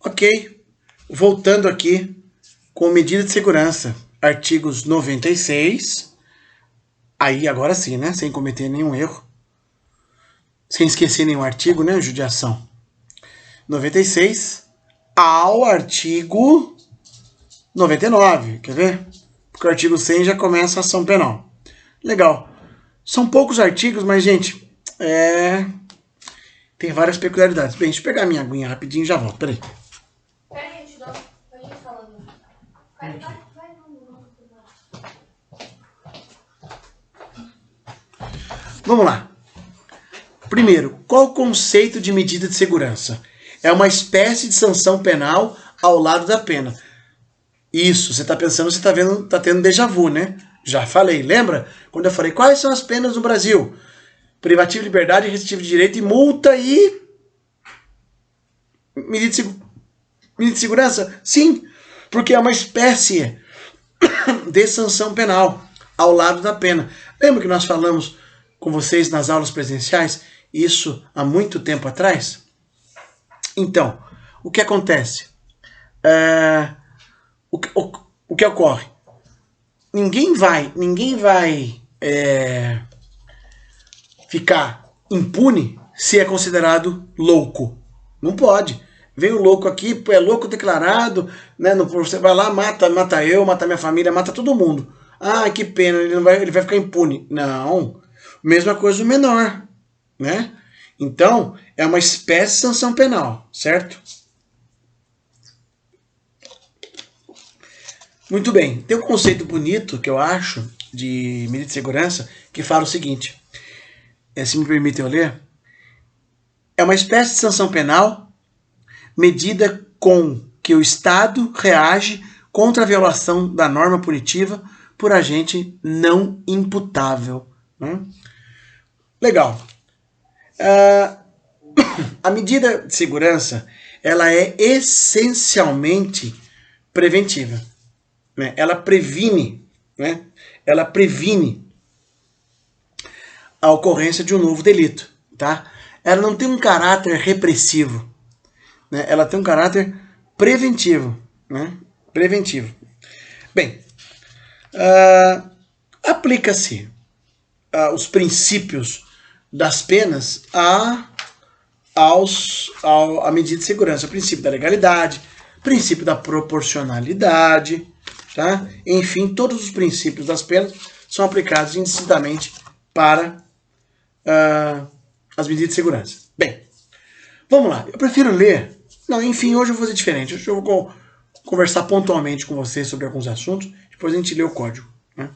Ok, voltando aqui com medida de segurança, artigos 96, aí agora sim, né, sem cometer nenhum erro, sem esquecer nenhum artigo, né, judiação. 96 ao artigo 99, quer ver? Porque o artigo 100 já começa a ação penal. Legal. São poucos artigos, mas, gente, tem várias peculiaridades. Bem, deixa eu pegar minha aguinha rapidinho e já volto. Peraí. Peraí, gente, a gente falando. Vai. Vamos lá. Primeiro, qual o conceito de medida de segurança? É uma espécie de sanção penal ao lado da pena. Isso, você está pensando, você está vendo, está tendo déjà vu, né? Já falei, lembra? Quando eu falei quais são as penas no Brasil? Privativo de liberdade, restritivo de direito e multa e medida de segurança? Sim, porque é uma espécie de sanção penal ao lado da pena. Lembra que nós falamos com vocês nas aulas presenciais isso há muito tempo atrás? Então, o que acontece? O que ocorre? Ninguém vai ficar impune se é considerado louco. Não pode. Veio louco aqui, é louco declarado, né? Você vai lá, mata eu, mata minha família, mata todo mundo. Ah, que pena, ele vai ficar impune. Não. Mesma coisa o menor, né? Então, é uma espécie de sanção penal, certo? Muito bem. Tem um conceito bonito que eu acho de medida de segurança que fala o seguinte, se me permitem eu ler, é uma espécie de sanção penal medida com que o Estado reage contra a violação da norma punitiva por agente não imputável. Né? Legal. A medida de segurança ela é essencialmente preventiva. Né? Ela previne, né? Ela previne a ocorrência de um novo delito. Tá? Ela não tem um caráter repressivo. Né? Ela tem um caráter preventivo. Né? Preventivo. Bem, aplica-se os princípios das penas à medida de segurança. O princípio da legalidade, princípio da proporcionalidade, tá? Enfim, todos os princípios das penas são aplicados indistintamente para as medidas de segurança. Bem, vamos lá. Eu prefiro ler. Não, enfim, hoje eu vou fazer diferente. Hoje eu vou conversar pontualmente com vocês sobre alguns assuntos. Depois a gente lê o código. Né?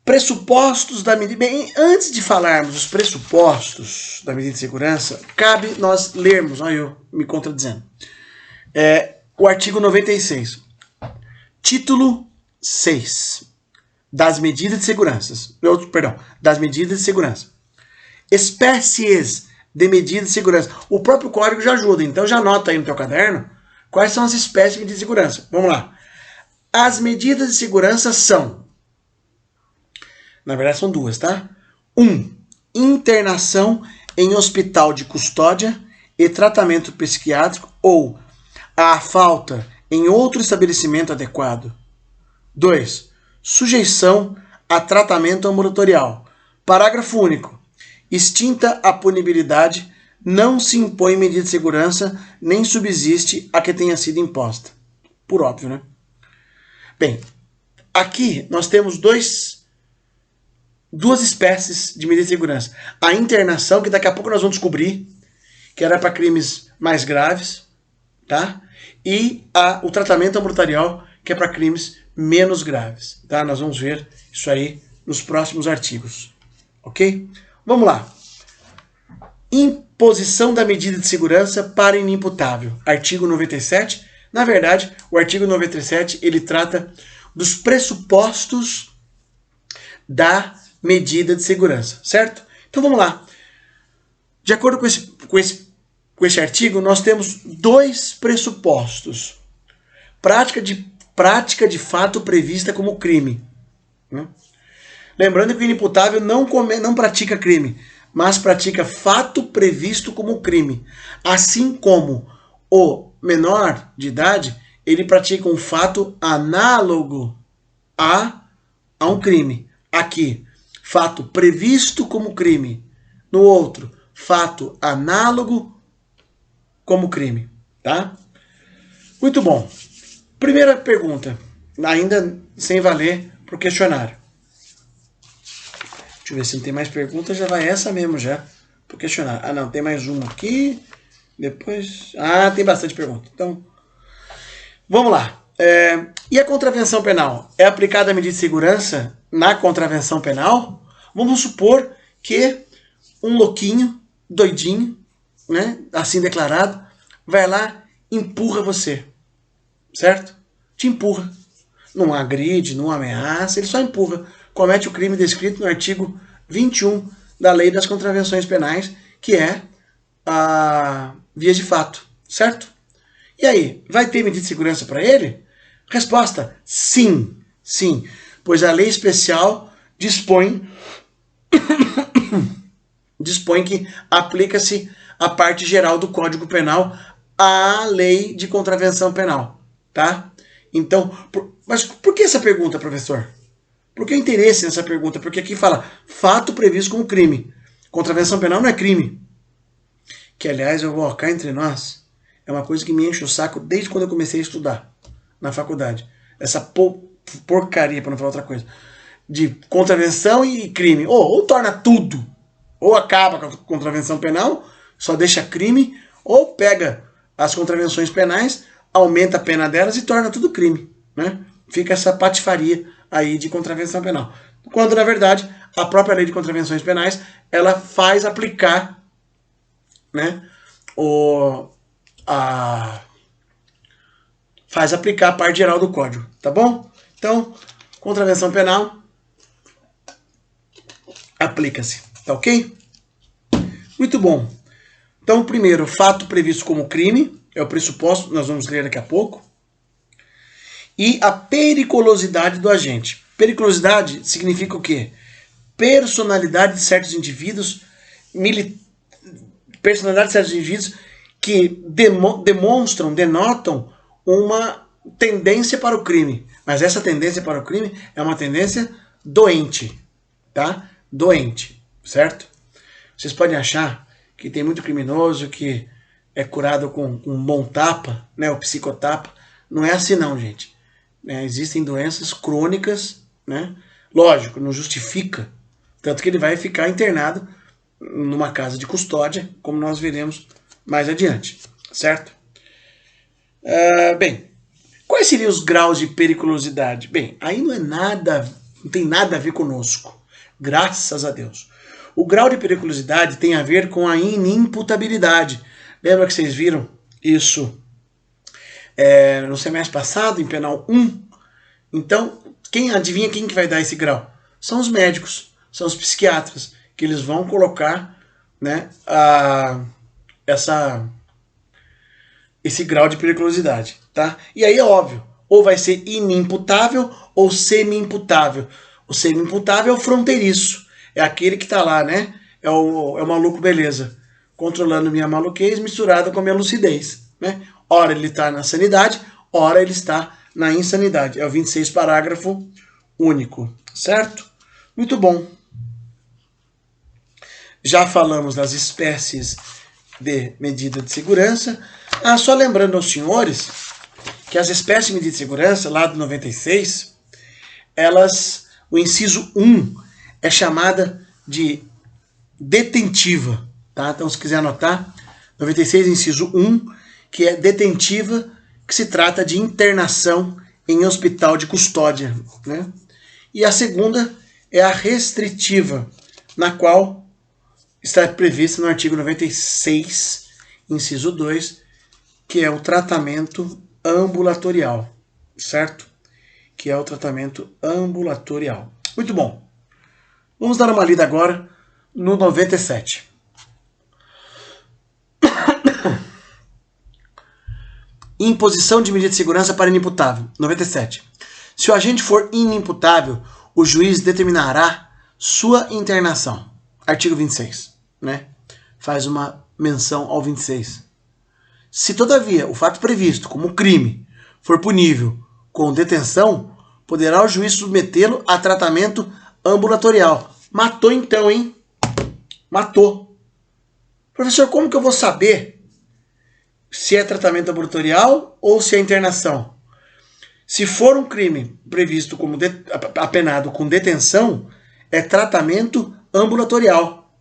Pressupostos da medida... Bem, antes de falarmos os pressupostos da medida de segurança, cabe nós lermos, olha eu me contradizendo, o artigo 96. Título 6. Das medidas de segurança. Das medidas de segurança. Espécies de medidas de segurança. O próprio código já ajuda, então já anota aí no teu caderno quais são as espécies de medidas de segurança. Vamos lá. As medidas de segurança são... Na verdade são duas, tá? 1. Internação em hospital de custódia e tratamento psiquiátrico ou a falta em outro estabelecimento adequado. 2. Sujeição a tratamento ambulatorial. Parágrafo único. Extinta a punibilidade, não se impõe medida de segurança, nem subsiste a que tenha sido imposta. Por óbvio, né? Bem, aqui nós temos duas espécies de medida de segurança. A internação, que daqui a pouco nós vamos descobrir, que era para crimes mais graves, tá? E o tratamento ambulatorial, que é para crimes menos graves, tá? Nós vamos ver isso aí nos próximos artigos, ok? Vamos lá. Imposição da medida de segurança para inimputável. Artigo 97. Na verdade, o artigo 97, ele trata dos pressupostos da medida de segurança, certo? Então vamos lá. De acordo com esse artigo, nós temos dois pressupostos. Prática de fato prevista como crime. Né? Lembrando que o inimputável não pratica crime, mas pratica fato previsto como crime. Assim como o menor de idade, ele pratica um fato análogo a um crime. Aqui, fato previsto como crime. No outro, fato análogo como crime. Tá? Muito bom. Primeira pergunta, ainda sem valer para o questionário. Deixa eu ver se não tem mais perguntas, já vai essa mesmo já para o questionário. Ah, não, tem mais uma aqui. Depois... Ah, tem bastante pergunta. Então, vamos lá. E a contravenção penal? É aplicada a medida de segurança na contravenção penal? Vamos supor que um louquinho, doidinho, né, assim declarado, vai lá e empurra você. Certo? Te empurra. Não agride, não ameaça, ele só empurra. Comete o crime descrito no artigo 21 da Lei das Contravenções Penais, que é a via de fato. Certo? E aí, vai ter medida de segurança para ele? Resposta, sim. Sim. Pois a lei especial dispõe que aplica-se a parte geral do Código Penal à lei de contravenção penal. Tá? Então, mas por que essa pergunta, professor? Por que o interesse nessa pergunta? Porque aqui fala fato previsto como crime. Contravenção penal não é crime. Que, aliás, eu vou colocar entre nós, é uma coisa que me enche o saco desde quando eu comecei a estudar na faculdade. Essa porcaria, para não falar outra coisa, de contravenção e crime. Ou torna tudo, ou acaba com a contravenção penal, só deixa crime, ou pega as contravenções penais, aumenta a pena delas e torna tudo crime. Né? Fica essa patifaria aí de contravenção penal. Quando, na verdade, a própria lei de contravenções penais, ela faz aplicar, né, faz aplicar a parte geral do código, tá bom? Então, contravenção penal aplica-se, tá ok? Muito bom. Então, primeiro, fato previsto como crime, é o pressuposto, nós vamos ler daqui a pouco. E a periculosidade do agente. Periculosidade significa o quê? Personalidade de certos indivíduos, que denotam uma tendência para o crime. Mas essa tendência para o crime é uma tendência doente, tá? Doente, certo? Vocês podem achar que tem muito criminoso que é curado com um bom tapa, né, o psicotapa. Não é assim não, gente. Existem doenças crônicas, né? Lógico, não justifica. Tanto que ele vai ficar internado numa casa de custódia, como nós veremos mais adiante, certo? Bem, quais seriam os graus de periculosidade? Bem, aí não tem nada a ver conosco, graças a Deus. O grau de periculosidade tem a ver com a inimputabilidade. Lembra que vocês viram isso no semestre passado, em Penal 1? Então, adivinha quem que vai dar esse grau? São os médicos, são os psiquiatras, que eles vão colocar, né, esse grau de periculosidade. Tá? E aí é óbvio, ou vai ser inimputável ou semi-imputável. O semi-imputável é o fronteiriço, é aquele que está lá, né? É o maluco beleza, controlando minha maluquez misturada com a minha lucidez. Né? Ora ele está na sanidade, ora ele está na insanidade. É o 26 parágrafo único, certo? Muito bom. Já falamos das espécies de medida de segurança. Só lembrando aos senhores que as espécies de medida de segurança, lá do 96, o inciso 1 é chamada de detentiva. Tá? Então, se quiser anotar, 96, inciso 1, que é detentiva, que se trata de internação em hospital de custódia. Né? E a segunda é a restritiva, na qual está prevista no artigo 96, inciso 2, que é o tratamento ambulatorial, certo? Que é o tratamento ambulatorial. Muito bom. Vamos dar uma lida agora no 97. Imposição de medida de segurança para inimputável. 97. Se o agente for inimputável, o juiz determinará sua internação. Artigo 26, né? Faz uma menção ao 26. Se, todavia, o fato previsto como crime for punível com detenção, poderá o juiz submetê-lo a tratamento ambulatorial. Matou então, hein? Matou. Professor, como que eu vou saber se é tratamento ambulatorial ou se é internação? Se for um crime previsto como apenado com detenção, é tratamento ambulatorial.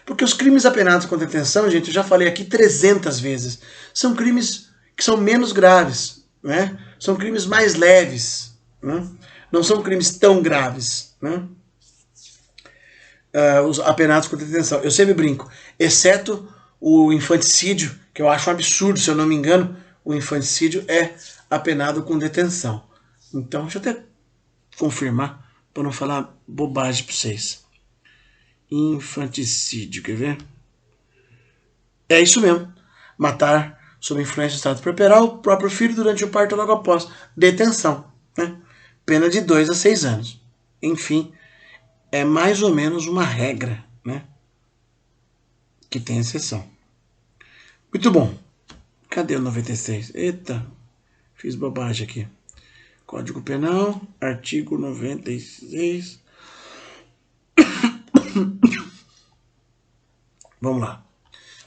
Porque os crimes apenados com detenção, gente, eu já falei aqui 300 vezes, são crimes que são menos graves, né? São crimes mais leves, né? Não são crimes tão graves, né? Os apenados com detenção. Eu sempre brinco, exceto o infanticídio, que eu acho um absurdo, se eu não me engano, o infanticídio é apenado com detenção. Então, deixa eu até confirmar, para não falar bobagem para vocês. Infanticídio, quer ver? É isso mesmo. Matar sob influência do estado puerperal o próprio filho durante o parto ou logo após. Detenção, né? Pena de 2 a 6 anos. Enfim, é mais ou menos uma regra, né? Que tem exceção. Muito bom. Cadê o 96? Eita, fiz bobagem aqui. Código Penal, artigo 96. Vamos lá.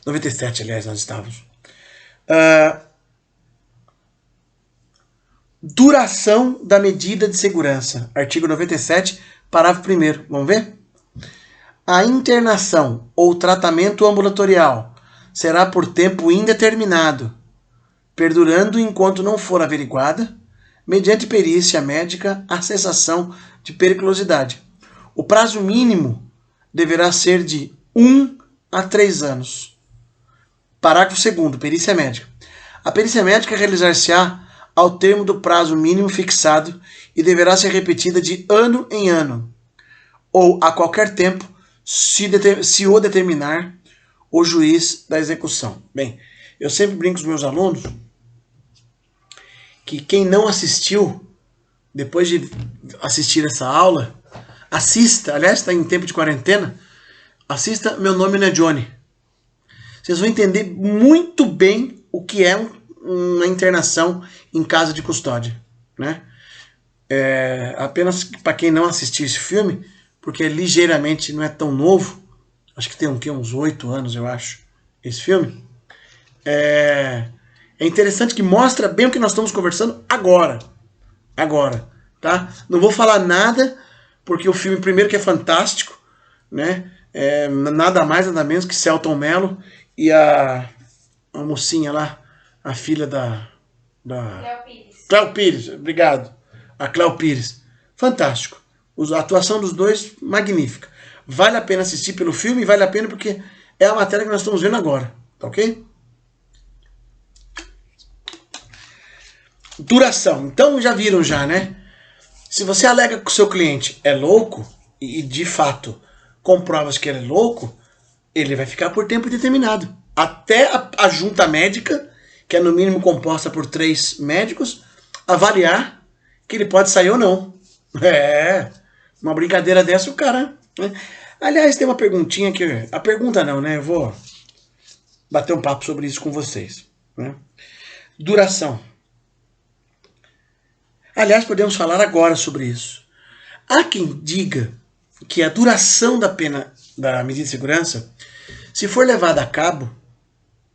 97, aliás, nós estávamos. Duração da medida de segurança. Artigo 97, parágrafo 1º. Vamos ver? A internação ou tratamento ambulatorial será por tempo indeterminado, perdurando enquanto não for averiguada, mediante perícia médica, a cessação de periculosidade. O prazo mínimo deverá ser de 1 a 3 anos. Parágrafo 2º, perícia médica. A perícia médica realizar-se-á ao termo do prazo mínimo fixado e deverá ser repetida de ano em ano, ou a qualquer tempo, se o determinar o juiz da execução. Bem, eu sempre brinco com os meus alunos que quem não assistiu, depois de assistir essa aula, assista, aliás, está em tempo de quarentena, assista Meu Nome Não é Johnny. Vocês vão entender muito bem o que é uma internação em casa de custódia, né? Apenas para quem não assistiu esse filme, porque ligeiramente não é tão novo, acho que tem uns 8 anos, eu acho, esse filme. É interessante que mostra bem o que nós estamos conversando agora, tá? Não vou falar nada, porque o filme, primeiro, que é fantástico, né? Nada mais, nada menos que Selton Mello e a mocinha lá, a filha da Cleo Pires. Cleo Pires, obrigado. A Cleo Pires. Fantástico. A atuação dos dois, magnífica. Vale a pena assistir pelo filme, vale a pena porque é a matéria que nós estamos vendo agora, tá ok? Duração. Então já viram já, né? Se você alega que o seu cliente é louco, e de fato comprovas que ele é louco, ele vai ficar por tempo determinado. Até a junta médica, que é no mínimo composta por 3 médicos, avaliar que ele pode sair ou não. Uma brincadeira dessa o cara... Né? Aliás, tem uma perguntinha que... A pergunta não, né? Eu vou bater um papo sobre isso com vocês. Né? Duração. Aliás, podemos falar agora sobre isso. Há quem diga que a duração da pena da medida de segurança, se for levada a cabo,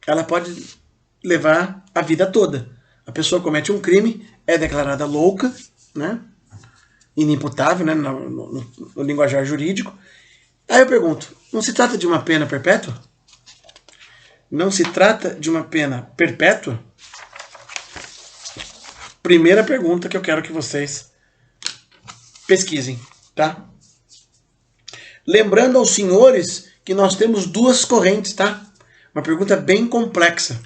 ela pode levar a vida toda. A pessoa comete um crime, é declarada louca, né? Inimputável, né? No linguajar jurídico. Aí eu pergunto, não se trata de uma pena perpétua? Não se trata de uma pena perpétua? Primeira pergunta que eu quero que vocês pesquisem, tá? Lembrando aos senhores que nós temos 2 correntes, tá? Uma pergunta bem complexa.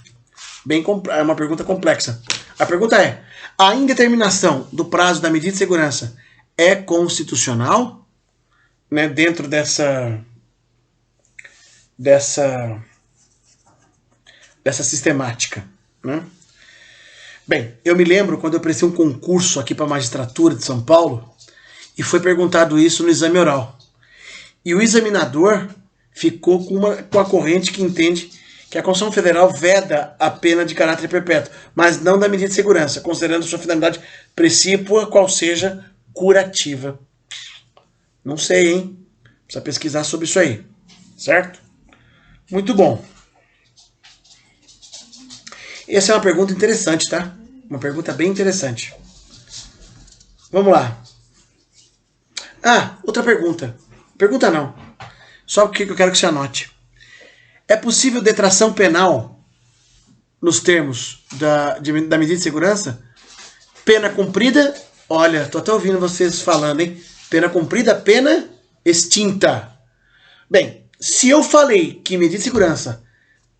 É uma pergunta complexa. A pergunta é, a indeterminação do prazo da medida de segurança é constitucional? Né, dentro dessa sistemática, né? Bem, eu me lembro quando eu prestei um concurso aqui para a magistratura de São Paulo e foi perguntado isso no exame oral. E o examinador ficou com a corrente que entende que a Constituição Federal veda a pena de caráter perpétuo, mas não da medida de segurança, considerando sua finalidade precípua, qual seja curativa. Não sei, hein? Precisa pesquisar sobre isso aí, certo? Muito bom. Essa é uma pergunta interessante, tá? Uma pergunta bem interessante. Vamos lá. Ah, outra pergunta. Pergunta não. Só porque eu quero que você anote. É possível detração penal nos termos da medida de segurança? Pena cumprida, olha, tô até ouvindo vocês falando, hein? Pena cumprida, pena extinta. Bem, se eu falei que medida de segurança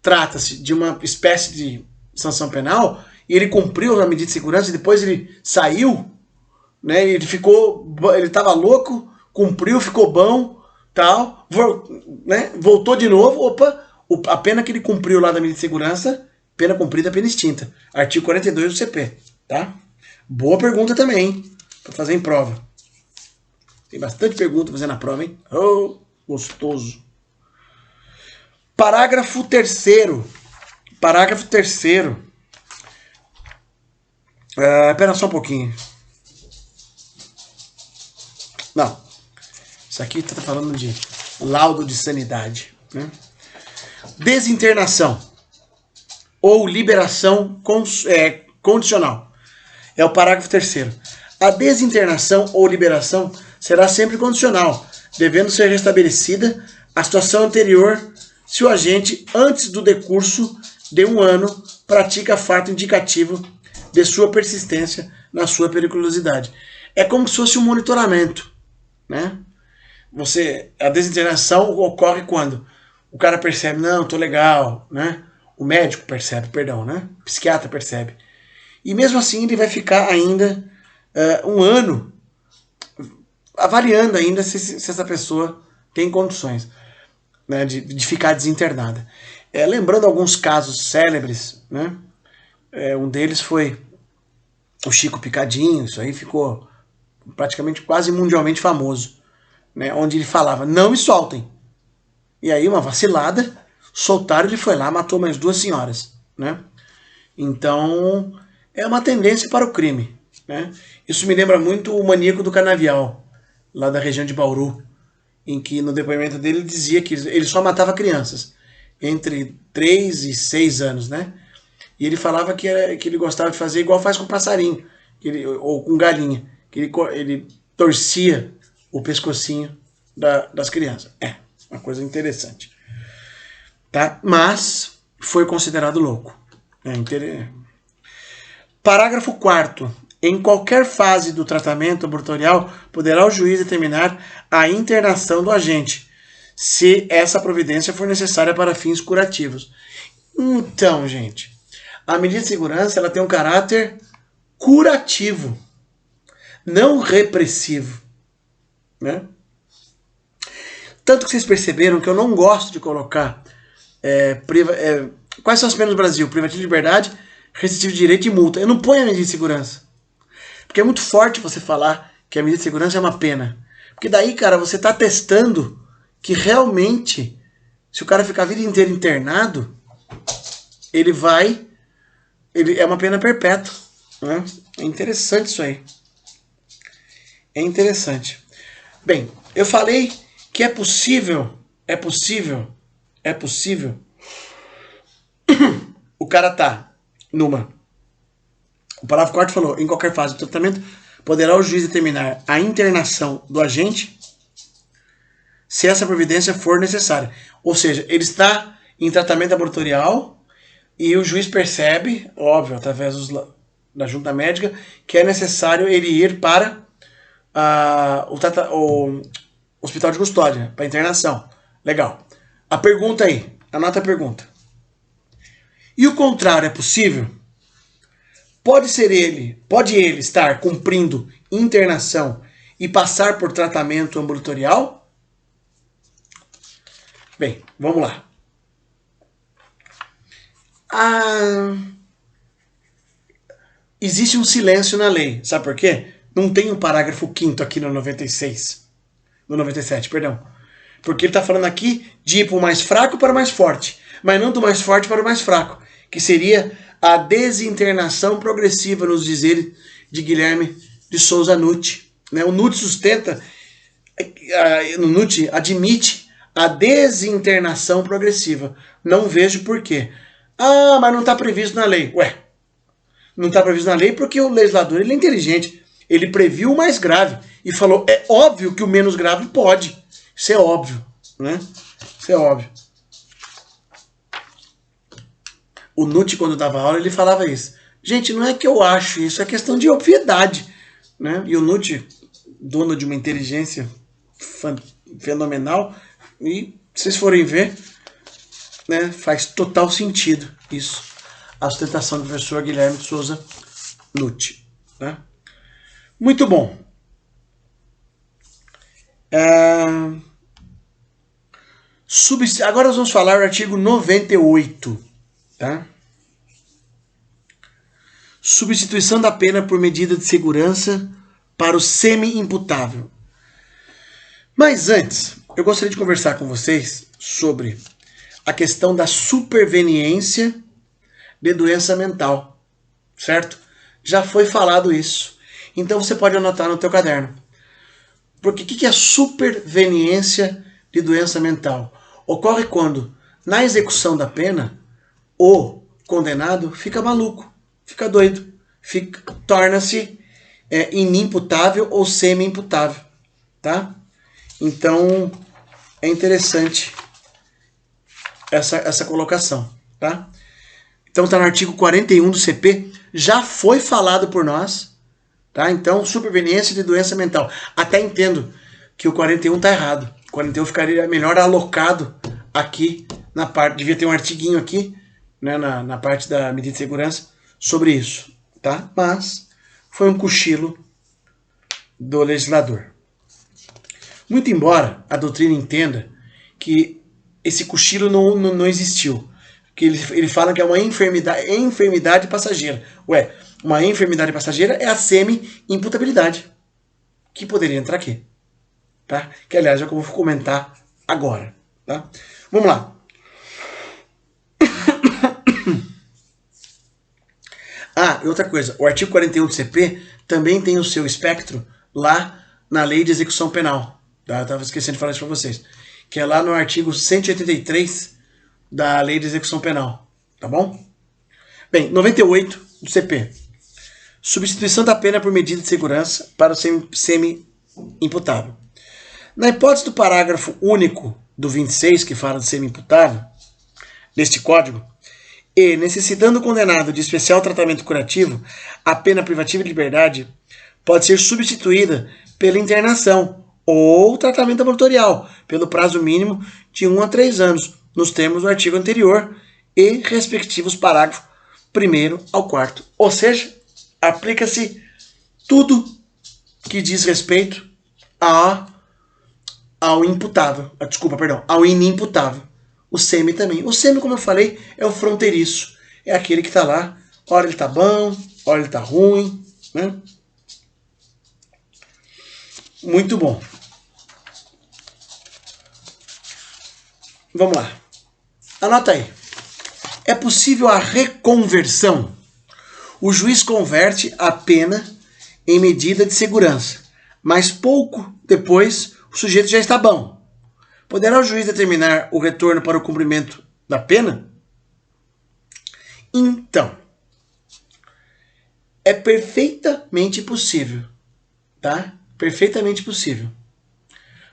trata-se de uma espécie de sanção penal, e ele cumpriu a medida de segurança e depois ele saiu, né? Ele estava louco, cumpriu, ficou bom, tal, né? Voltou de novo, opa, a pena que ele cumpriu lá da medida de segurança, pena cumprida, pena extinta. Artigo 42 do CP, tá? Boa pergunta também, hein? Pra fazer em prova. Tem bastante pergunta fazendo na prova, hein? Oh, gostoso. Parágrafo 3º. Parágrafo 3º. Espera só um pouquinho. Não. Isso aqui tá falando de laudo de sanidade, né? Desinternação ou liberação condicional. É o parágrafo 3º. A desinternação ou liberação será sempre condicional, devendo ser restabelecida a situação anterior se o agente, antes do decurso de 1 ano, pratica fato indicativo de sua persistência na sua periculosidade. É como se fosse um monitoramento, né? A desinternação ocorre quando o cara percebe, não, tô legal, né? O médico percebe, perdão, né? O psiquiatra percebe. E mesmo assim ele vai ficar ainda 1 ano avaliando ainda se essa pessoa tem condições, né, de ficar desinternada. Lembrando alguns casos célebres, né? Um deles foi o Chico Picadinho, isso aí ficou praticamente quase mundialmente famoso, né? Onde ele falava, não me soltem. E aí, uma vacilada, soltaram, ele foi lá, matou mais 2 senhoras, né? Então, é uma tendência para o crime, né? Isso me lembra muito o Maníaco do Canavial, lá da região de Bauru, em que no depoimento dele ele dizia que ele só matava crianças, entre 3 e 6 anos, né? E ele falava que ele gostava de fazer igual faz com passarinho, ou com galinha, que ele torcia o pescocinho das crianças. Uma coisa interessante. Tá? Mas foi considerado louco. Parágrafo 4º. Em qualquer fase do tratamento ambulatorial, poderá o juiz determinar a internação do agente, se essa providência for necessária para fins curativos. Então, gente, a medida de segurança ela tem um caráter curativo, não repressivo, né? Tanto que vocês perceberam que eu não gosto de colocar quais são as penas no Brasil? Privativo de liberdade, restritivo de direito e multa. Eu não ponho a medida de segurança. Porque é muito forte você falar que a medida de segurança é uma pena. Porque daí, cara, você está testando que realmente, se o cara ficar a vida inteira internado, ele é uma pena perpétua, né? É interessante isso aí. É interessante. Bem, eu falei que é possível o cara tá o parágrafo 4º falou, em qualquer fase do tratamento, poderá o juiz determinar a internação do agente se essa providência for necessária. Ou seja, ele está em tratamento ambulatorial e o juiz percebe, óbvio, através da junta médica, que é necessário ele ir para o hospital de custódia, para internação. Legal. A pergunta aí, anota a pergunta. E o contrário é possível? Pode ele estar cumprindo internação e passar por tratamento ambulatorial? Bem, vamos lá. Existe um silêncio na lei. Sabe por quê? Não tem um parágrafo 5º aqui no 96. No 97, perdão. Porque ele está falando aqui de ir para o mais fraco para o mais forte. mas não do mais forte para o mais fraco, que seria a desinternação progressiva nos dizeres de Guilherme de Souza Nutti. Né? O Nutti sustenta, o Nutti admite a desinternação progressiva. Não vejo por quê. Ah, mas não está previsto na lei. Ué, não está previsto na lei porque o legislador ele é inteligente. Ele previu o mais grave e falou, é óbvio que o menos grave pode. Isso é óbvio, né? Isso é óbvio. O Nutti, quando dava aula, ele falava isso. Gente, não é que eu acho isso, é questão de obviedade. Né? E o Nutti, dono de uma inteligência fenomenal, e se vocês forem ver, né, faz total sentido isso. A sustentação do professor Guilherme de Souza Nutti. Né? Muito bom. Agora nós vamos falar do artigo 98. Tá? Substituição da pena por medida de segurança para o semi-imputável. Mas antes, eu gostaria de conversar com vocês sobre a questão da superveniência de doença mental, certo? Já foi falado isso. Então você pode anotar no teu caderno. Porque o que é a superveniência de doença mental? Ocorre quando, na execução da pena, o condenado fica maluco, fica doido, torna-se inimputável ou semi-imputável, tá? Então, é interessante essa colocação, tá? Então, está no artigo 41 do CP, já foi falado por nós, tá? Então, superveniência de doença mental. Até entendo que o 41 está errado. O 41 ficaria melhor alocado aqui na parte, devia ter um artiguinho aqui, né, na parte da medida de segurança, sobre isso, tá? Mas foi um cochilo do legislador. Muito embora a doutrina entenda que esse cochilo não existiu, que ele fala que é uma enfermidade passageira. Ué, uma enfermidade passageira é a semi-imputabilidade, que poderia entrar aqui, tá? Que aliás é o que eu vou comentar agora, tá? Vamos lá. Ah, e outra coisa, o artigo 41 do CP também tem o seu espectro lá na Lei de Execução Penal. Tá? Eu estava esquecendo de falar isso para vocês. Que é lá no artigo 183 da Lei de Execução Penal. Tá bom? Bem, 98 do CP. Substituição da pena por medida de segurança para o semi-imputável. Na hipótese do parágrafo único do 26, que fala de semi-imputável, deste Código, e necessitando o condenado de especial tratamento curativo, a pena privativa de liberdade pode ser substituída pela internação ou tratamento ambulatorial, pelo prazo mínimo de 1 a 3 anos, nos termos do artigo anterior e respectivos parágrafos 1º ao 4º. Ou seja, aplica-se tudo que diz respeito ao imputável. Ao inimputável. O semi também. O semi, como eu falei, é o fronteiriço. É aquele que está lá, hora ele está bom, hora ele está ruim. Né? Muito bom. Vamos lá. Anota aí. É possível a reconversão. O juiz converte a pena em medida de segurança, mas pouco depois o sujeito já está bom. Poderá o juiz determinar o retorno para o cumprimento da pena? Então, é perfeitamente possível, tá? Perfeitamente possível.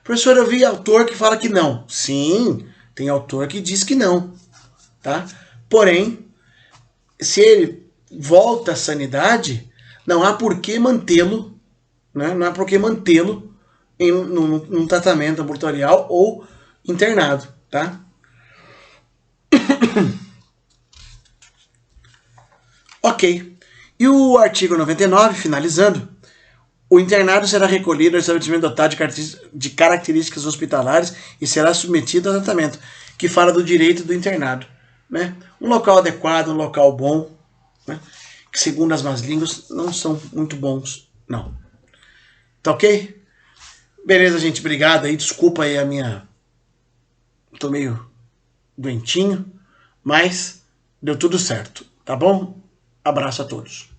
Professor, eu vi autor que fala que não. Sim, tem autor que diz que não, tá? Porém, se ele volta à sanidade, não há por que mantê-lo, né? Não há por que mantê-lo num tratamento ambulatorial ou internado, tá? Ok. E o artigo 99, finalizando, o internado será recolhido ao estabelecimento dotado de características hospitalares e será submetido a tratamento, que fala do direito do internado, né? Um local adequado, um local bom, né? Que segundo as más línguas não são muito bons, não. Tá ok? Beleza, gente, obrigado aí, desculpa aí a minha... Tô meio doentinho, Mas deu tudo certo, tá bom? Abraço a todos.